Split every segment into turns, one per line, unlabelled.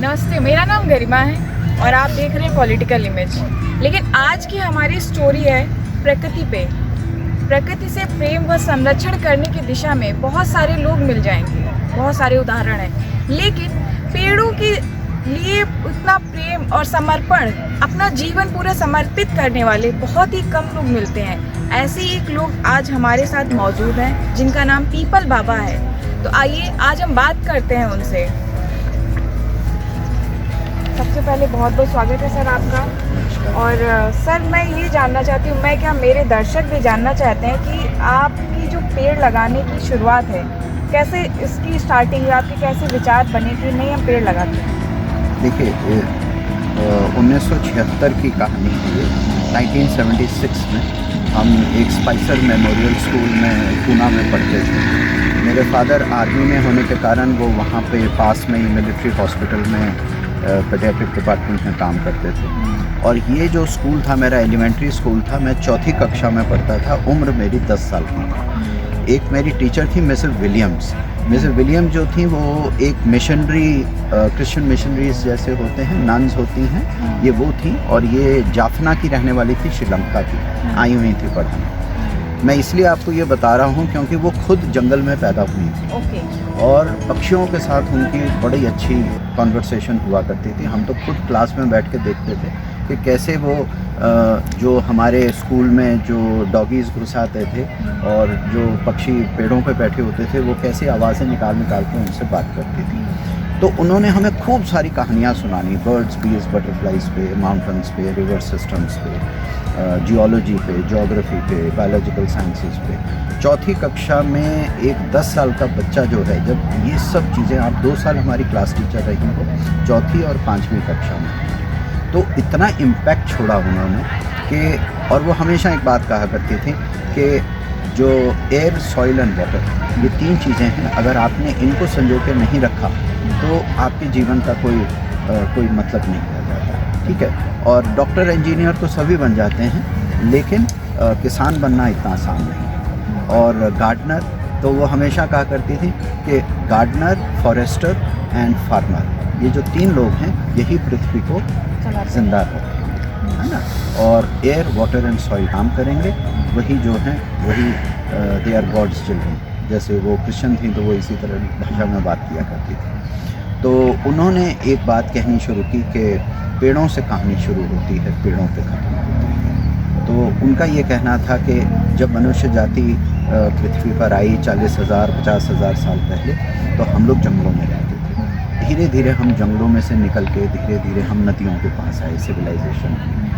नमस्ते, मेरा नाम गरिमा है और आप देख रहे हैं पॉलिटिकल इमेज। लेकिन आज की हमारी स्टोरी है प्रकृति पे। प्रकृति से प्रेम व संरक्षण करने की दिशा में बहुत सारे लोग मिल जाएंगे, बहुत सारे उदाहरण हैं, लेकिन पेड़ों के लिए उतना प्रेम और समर्पण, अपना जीवन पूरा समर्पित करने वाले बहुत ही कम लोग मिलते हैं। ऐसे ही एक लोग आज हमारे साथ मौजूद हैं जिनका नाम पीपल बाबा है। तो आइए आज हम बात करते हैं उनसे। सबसे पहले बहुत बहुत स्वागत है सर आपका। और सर मैं ये जानना चाहती हूँ, मैं क्या मेरे दर्शक भी जानना चाहते हैं कि आपकी जो पेड़ लगाने की शुरुआत है, कैसे इसकी स्टार्टिंग, आपके कैसे विचार बने कि नहीं हम पेड़ लगाते हैं?
देखिए 1976 की कहानी है ये। 1976 में हम एक स्पाइसर मेमोरियल स्कूल में पूना में पढ़ते थे। मेरे फादर आर्मी में होने के कारण वो वहाँ पे पास में ही मिलिट्री हॉस्पिटल में पेडियाट्रिक डिपार्टमेंट में काम करते थे। और ये जो स्कूल था मेरा एलिमेंट्री स्कूल था। मैं चौथी कक्षा में पढ़ता था, उम्र मेरी 10 साल की। एक मेरी टीचर थी मिसेस विलियम्स। मिसेस विलियम जो थी वो एक मिशनरी, क्रिश्चियन मिशनरीज जैसे होते हैं, नन्स होती हैं, ये वो थी। और ये जाफना की रहने वाली थी, श्रीलंका की, आई हुई थी पढ़ने। मैं इसलिए आपको ये बता रहा हूँ क्योंकि वो खुद जंगल में पैदा हुई थी। और पक्षियों के साथ उनकी बड़ी अच्छी कॉन्वर्सेशन हुआ करती थी। हम तो खुद क्लास में बैठ के देखते थे कि कैसे वो जो हमारे स्कूल में जो डॉगीज़ घुस आते थे और जो पक्षी पेड़ों पे बैठे होते थे, वो कैसे आवाज़ें निकाल के उनसे बात करती थी। तो उन्होंने हमें खूब सारी कहानियाँ सुनानी, बर्ड्स, बीज, बटरफ्लाइज पे, माउंटेन्स पे, रिवर सिस्टम्स पे, जियोलॉजी पे, ज्योग्राफी पे, बायोलॉजिकल साइंसेस पे। चौथी कक्षा में एक 10 साल का बच्चा जो है, जब ये सब चीज़ें, आप 2 साल हमारी क्लास टीचर रही हो, चौथी और 5वीं कक्षा में, तो इतना इम्पैक्ट छोड़ा उन्होंने कि, और वो हमेशा एक बात कहा करती थी कि जो एयर, सॉइल एंड वाटर, ये 3 चीज़ें हैं, अगर आपने इनको संजो के नहीं रखा तो आपके जीवन का कोई मतलब नहीं रह जाता। ठीक है। और डॉक्टर, इंजीनियर तो सभी बन जाते हैं, लेकिन किसान बनना इतना आसान नहीं। और गार्डनर, तो वो हमेशा कहा करती थी कि गार्डनर, फॉरेस्टर एंड फार्मर, ये जो 3 लोग हैं, यही पृथ्वी को जिंदा रखते हैं ना। और एयर, वाटर एंड सॉइल काम करेंगे, वही जो हैं वही दे आर गॉड्स चिल्ड्रन। जैसे वो क्रिश्चियन थी तो वो इसी तरह भाषा में बात किया करती थी। तो उन्होंने एक बात कहनी शुरू की कि पेड़ों से कहानी शुरू होती है, पेड़ों पे खत्म होती है। तो उनका ये कहना था कि जब मनुष्य जाति पृथ्वी पर आई 40,000 50,000 साल पहले, तो हम लोग जंगलों में रहते थे। धीरे धीरे हम जंगलों में से निकल के धीरे धीरे हम नदियों के पास आए, सिविलाइजेशन हुई।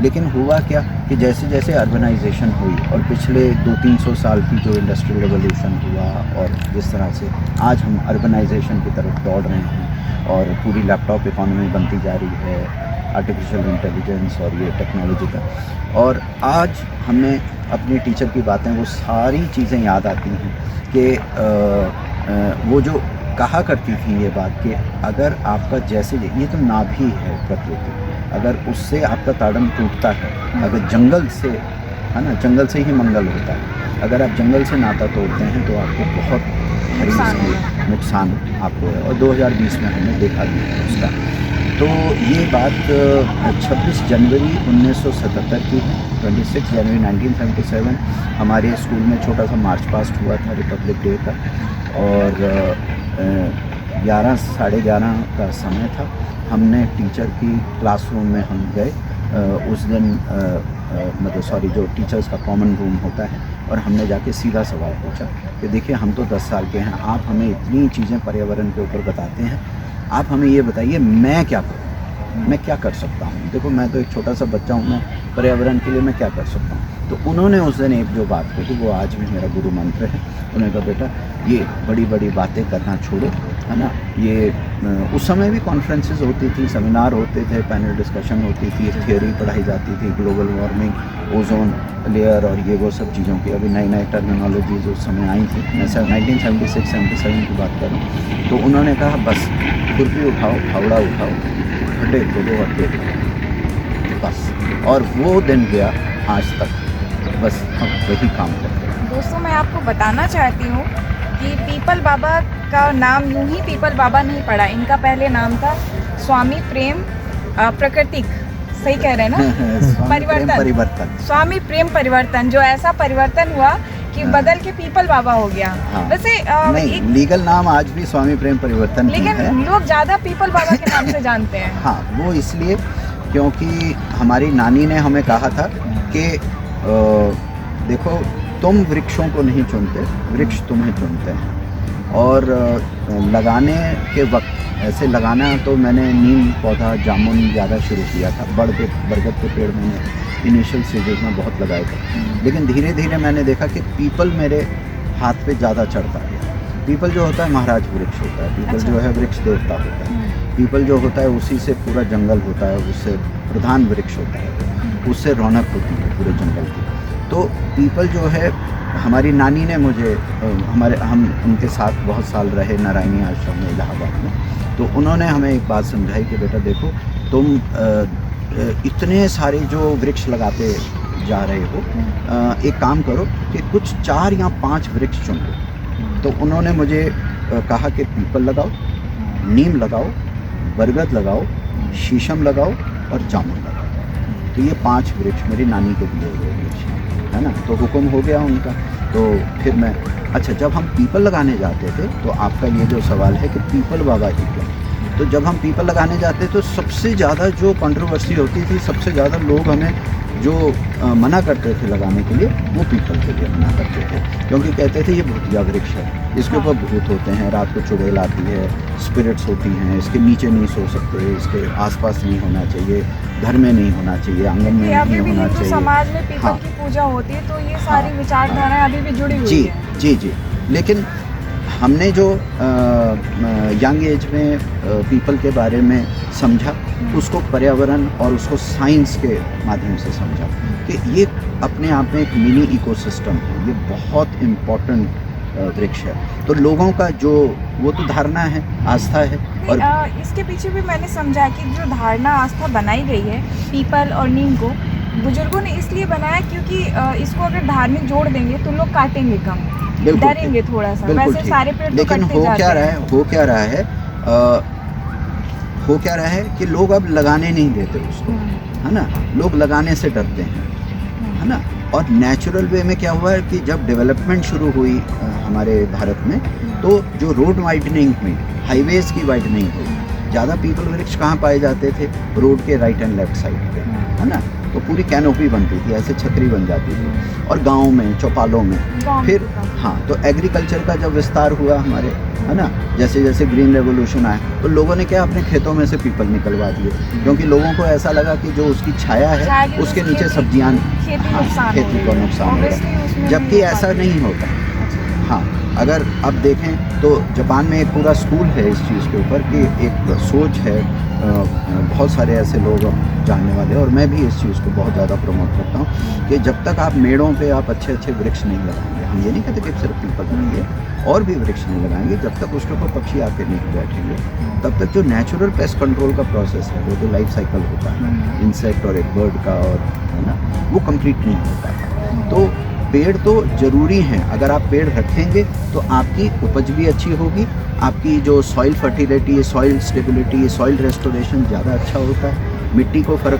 लेकिन हुआ क्या कि जैसे जैसे अर्बनाइजेशन हुई और पिछले 200-300 साल की जो इंडस्ट्रियल रेवोल्यूशन हुआ, और जिस तरह से आज हम अर्बनाइजेशन की तरफ दौड़ रहे हैं और पूरी लैपटॉप इकॉनमी बनती जा रही है, आर्टिफिशियल इंटेलिजेंस और ये टेक्नोलॉजी का, और आज हमें अपनी टीचर की बातें, वो सारी चीज़ें याद आती हैं कि वो जो कहा करती थी ये बात कि अगर आपका जैसे, ये तो नाभि है प्रकृति, अगर उससे आपका ताड़न टूटता है, अगर जंगल से, है ना, जंगल से ही मंगल होता है, अगर आप जंगल से नाता तोड़ते हैं तो आपको बहुत नुकसान आपको है। और 2020 में हमने देखा भी है उसका। तो ये बात 26 जनवरी 1977 की है। 26 जनवरी 1977 हमारे स्कूल में छोटा सा मार्च पास्ट हुआ था रिपब्लिक डे का, और 11 साढ़े 11 का समय था। हमने टीचर की क्लासरूम में हम गए उस दिन, जो टीचर्स का कॉमन रूम होता है, और हमने जाके सीधा सवाल पूछा कि देखिए हम तो 10 साल के हैं, आप हमें इतनी चीज़ें पर्यावरण के ऊपर बताते हैं, आप हमें ये बताइए मैं क्या करूँ, मैं क्या कर सकता हूँ। देखो मैं तो एक छोटा सा बच्चा हूँ, मैं पर्यावरण के लिए मैं क्या कर सकता हूँ। तो उन्होंने उस दिन एक जो बात कही, वो आज भी मेरा गुरु मंत्र है। उन्होंने कहा बेटा ये बड़ी बड़ी बातें करना छोड़ो, है ना। ये उस समय भी कॉन्फ्रेंसेस होती थी, सेमिनार होते थे, पैनल डिस्कशन होती थी, थियोरी पढ़ाई जाती थी, ग्लोबल वार्मिंग, ओजोन लेयर और ये वो सब चीज़ों की अभी नई नई टर्मिनोलॉजीज उस समय आई थी। मैं 1976-77 की बात कर रहा हूँ। तो उन्होंने कहा बस खुरपी उठाओ, फावड़ा उठाओ, खड्डे खोदो और पेड़ लगाओ, बस। और वो दिन गया आज तक, बस हम वही काम करते हैं।
दोस्तों मैं आपको बताना चाहती हूँ कि पीपल बाबा का नाम यूं ही पीपल बाबा नहीं पड़ा, इनका पहले नाम था स्वामी प्रेम प्राकृतिक, सही कह रहे हैं ना?
परिवर्तन।
स्वामी प्रेम परिवर्तन, जो ऐसा परिवर्तन हुआ कि बदल के पीपल बाबा हो गया।
हाँ।
वैसे
नहीं, लीगल नाम आज भी स्वामी प्रेम परिवर्तन ही है,
लेकिन लोग ज्यादा पीपल बाबा के नाम से जानते हैं।
हाँ, वो इसलिए क्योंकि हमारी नानी ने हमें कहा था कि देखो, तुम वृक्षों को नहीं चुनते, वृक्ष तुम्हें चुनते हैं। और लगाने के वक्त ऐसे लगाना तो मैंने नीम पौधा, जामुन ज़्यादा शुरू किया था। बरगद के पेड़ मैंने इनिशियल स्टेजेस में बहुत लगाए थे, लेकिन धीरे धीरे मैंने देखा कि पीपल मेरे हाथ पे ज़्यादा चढ़ता गया। पीपल जो होता है महाराज वृक्ष होता है, पीपल जो है वृक्ष देवता होता है। पीपल जो होता है उसी से पूरा जंगल होता है, उससे प्रधान वृक्ष होता है, उससे रौनक होती है पूरे जंगल की। तो पीपल जो है, हमारी नानी ने मुझे हम उनके साथ बहुत साल रहे नारायणी आश्रम में इलाहाबाद में, तो उन्होंने हमें एक बात समझाई कि बेटा देखो, तुम इतने सारे जो वृक्ष लगाते जा रहे हो, एक काम करो कि कुछ 4 या 5 वृक्ष चुन लो। तो उन्होंने मुझे कहा कि पीपल लगाओ, नीम लगाओ, बरगद लगाओ, शीशम लगाओ और जामुन लगाओ। तो ये 5 वृक्ष मेरी नानी के दिए हुए वृक्ष है ना। तो हुक्म हो गया उनका। तो फिर मैं, अच्छा, जब हम पीपल लगाने जाते थे तो आपका ये जो सवाल है कि पीपल बाबा की क्यों, तो जब हम पीपल लगाने जाते तो सबसे ज़्यादा जो कंट्रोवर्सी होती थी, सबसे ज़्यादा लोग हमें जो मना करते थे लगाने के लिए, वो पीपल के लिए मना करते थे, क्योंकि कहते थे ये भूतिया वृक्ष है, इसके ऊपर भूत होते हैं, रात को चुड़ैल आती है, स्पिरिट्स होती हैं, इसके नीचे नहीं सो सकते, इसके आसपास नहीं होना चाहिए, घर में नहीं होना चाहिए, आंगन में नहीं होना चाहिए।
समाज में पीपल की पूजा होती है, तो ये सारी विचारधाराएं अभी भी जुड़ी हुई है।
जी। लेकिन हमने जो यंग एज में पीपल के बारे में समझा, उसको पर्यावरण और उसको साइंस के माध्यम से समझा कि ये अपने आप में एक मिनी इकोसिस्टम है, ये बहुत इम्पोर्टेंट वृक्ष है। तो लोगों का जो वो तो धारणा है, आस्था है, और
इसके पीछे भी मैंने समझा है कि जो धारणा, आस्था बनाई गई है पीपल और नीम को, बुजुर्गों ने इसलिए बनाया क्योंकि इसको अगर धार्मिक जोड़ देंगे तो लोग काटेंगे कम, डरेंगे थोड़ा सा। वैसे सारे पेड़ तो
लेकिन हो क्या रहा है कि लोग अब लगाने नहीं देते उसको, है ना। लोग लगाने से डरते हैं, है ना। और नेचुरल वे में क्या हुआ है कि जब डेवलपमेंट शुरू हुई हमारे भारत में, तो जो रोड वाइडनिंग हुई, हाईवेज़ की वाइडनिंग हुई, ज़्यादा पीपल वृक्ष कहाँ पाए जाते थे? रोड के राइट एंड लेफ्ट साइड पे, है ना। तो पूरी कैनोपी बनती थी, ऐसे छतरी बन जाती थी, और गाँव में, चौपालों में। फिर हाँ, तो एग्रीकल्चर का जब विस्तार हुआ हमारे, है ना, जैसे जैसे ग्रीन रेवोल्यूशन आया, तो लोगों ने क्या, अपने खेतों में से पीपल निकलवा दिए, क्योंकि लोगों को ऐसा लगा कि जो उसकी छाया है, उसके नीचे सब्जियाँ, खेती को नुकसान होगा, जबकि ऐसा नहीं होता। हाँ, अगर अब देखें तो जापान में एक पूरा स्कूल है इस चीज़ के ऊपर कि एक सोच है, बहुत सारे ऐसे लोग जानने वाले, और मैं भी इस चीज़ को बहुत ज़्यादा प्रमोट करता हूँ कि जब तक आप मेड़ों पे आप अच्छे अच्छे वृक्ष नहीं लगाएंगे, हम ये नहीं कहते कि सिर्फ पीपल लगाएंगे, और भी वृक्ष नहीं लगाएंगे, जब तक उसके ऊपर पक्षी आके नहीं बैठेंगे, तब तक जो नेचुरल पेस्ट कंट्रोल का प्रोसेस है, वो जो लाइफ साइकिल होता है इंसेक्ट और एक बर्ड का, और है ना, वो कंप्लीट नहीं होता। तो पेड़ तो ज़रूरी हैं, अगर आप पेड़ रखेंगे तो आपकी उपज भी अच्छी होगी, आपकी जो soil fertility, soil stability, soil restoration ज़्यादा अच्छा होता है, मिट्टी को फ़र्क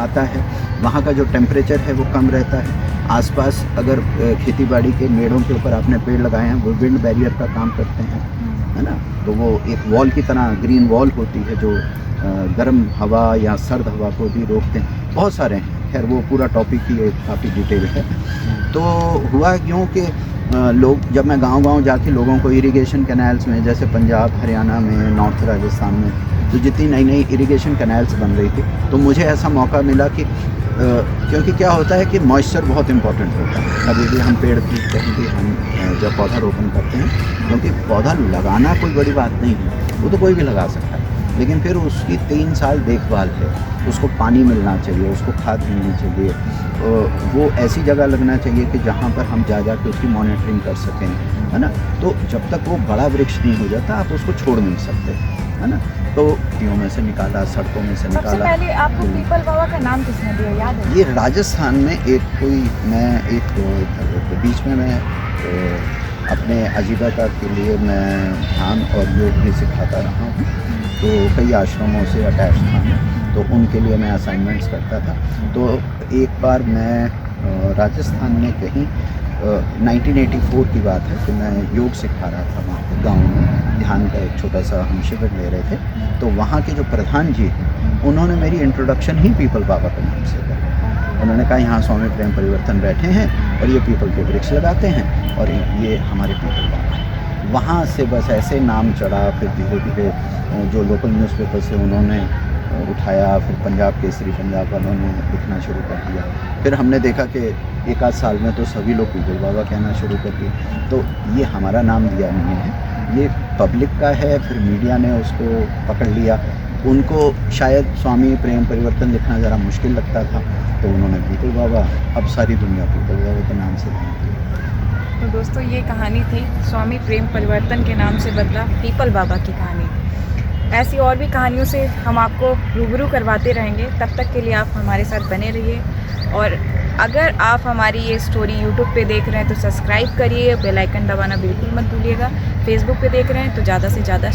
आता है, वहाँ का जो टेम्परेचर है वो कम रहता है। आसपास अगर खेतीबाड़ी के मेड़ों के ऊपर आपने पेड़ लगाए हैं, वो विंड बैरियर का काम करते हैं, है ना। तो वो एक वॉल की तरह ग्रीन वॉल होती है जो गर्म हवा या सर्द हवा को भी रोकते हैं। बहुत सारे हैं, खैर वो पूरा टॉपिक ही काफ़ी डिटेल है। तो हुआ क्यों कि लोग, जब मैं गांव-गांव जाके लोगों को इरिगेशन कैनाल्स में, जैसे पंजाब, हरियाणा में, नॉर्थ राजस्थान में, तो जितनी नई नई इरिगेशन कैनाल्स बन रही थी, तो मुझे ऐसा मौका मिला कि क्योंकि क्या होता है कि मॉइस्चर बहुत इम्पोर्टेंट होता है। कभी भी हम पेड़ की कहीं भी हम जब पौधा रोपण करते हैं, क्योंकि पौधा लगाना कोई बड़ी बात नहीं है, वो तो कोई भी लगा सकता है, लेकिन फिर उसकी 3 साल देखभाल है, उसको पानी मिलना चाहिए, उसको खाद मिलनी चाहिए, वो ऐसी जगह लगना चाहिए कि जहाँ पर हम जा के उसकी मॉनिटरिंग कर सकें, है ना। तो जब तक वो बड़ा वृक्ष नहीं हो जाता, आप उसको छोड़ नहीं सकते, है ना। तो नदियों में से निकाला, सड़कों में से निकाला।
सबसे पहले आपको पीपल बाबा का नाम किसने दिया, याद है?
ये राजस्थान में एक कोई, मैं एक बीच में मैं अपने आजीविका के लिए मैं ध्यान और योग भी सिखाता रहा हूँ। तो कई आश्रमों से अटैच था मैं, तो उनके लिए मैं असाइनमेंट्स करता था। तो एक बार मैं राजस्थान में कहीं 1984 की बात है कि मैं योग सिखा रहा था वहाँ पे गाँव में, ध्यान का एक छोटा सा हम शिविर ले रहे थे। तो वहाँ के जो प्रधान जी उन्होंने मेरी इंट्रोडक्शन ही पीपल बाबा के नाम से करी। उन्होंने कहा यहाँ स्वामी प्रेम परिवर्तन बैठे हैं और ये पीपल के वृक्ष लगाते हैं और ये हमारे पीपल बाबा हैं। वहाँ से बस ऐसे नाम चढ़ा, फिर धीरे धीरे जो लोकल न्यूज़पेपर से उन्होंने उठाया, फिर पंजाब केसरी पंजाब वालों ने लिखना शुरू कर दिया। फिर हमने देखा कि एक आध साल में तो सभी लोग पीपल बाबा कहना शुरू कर दिए। तो ये हमारा नाम दिया नहीं है, ये पब्लिक का है। फिर मीडिया ने उसको पकड़ लिया, उनको शायद स्वामी प्रेम परिवर्तन लिखना ज़रा मुश्किल लगता था, तो उन्होंने पीपल बाबा, अब सारी दुनिया पीपल बाबा के नाम से जानती है।
तो दोस्तों ये कहानी थी स्वामी प्रेम परिवर्तन के नाम से बदला पीपल बाबा की कहानी। ऐसी और भी कहानियों से हम आपको रूबरू करवाते रहेंगे। तब तक के लिए आप हमारे साथ बने रहिए, और अगर आप हमारी ये स्टोरी यूट्यूब पे देख रहे हैं तो सब्सक्राइब करिए, बेल आइकन दबाना बिल्कुल मत भूलिएगा। फेसबुक पे देख रहे हैं तो ज़्यादा से ज़्यादा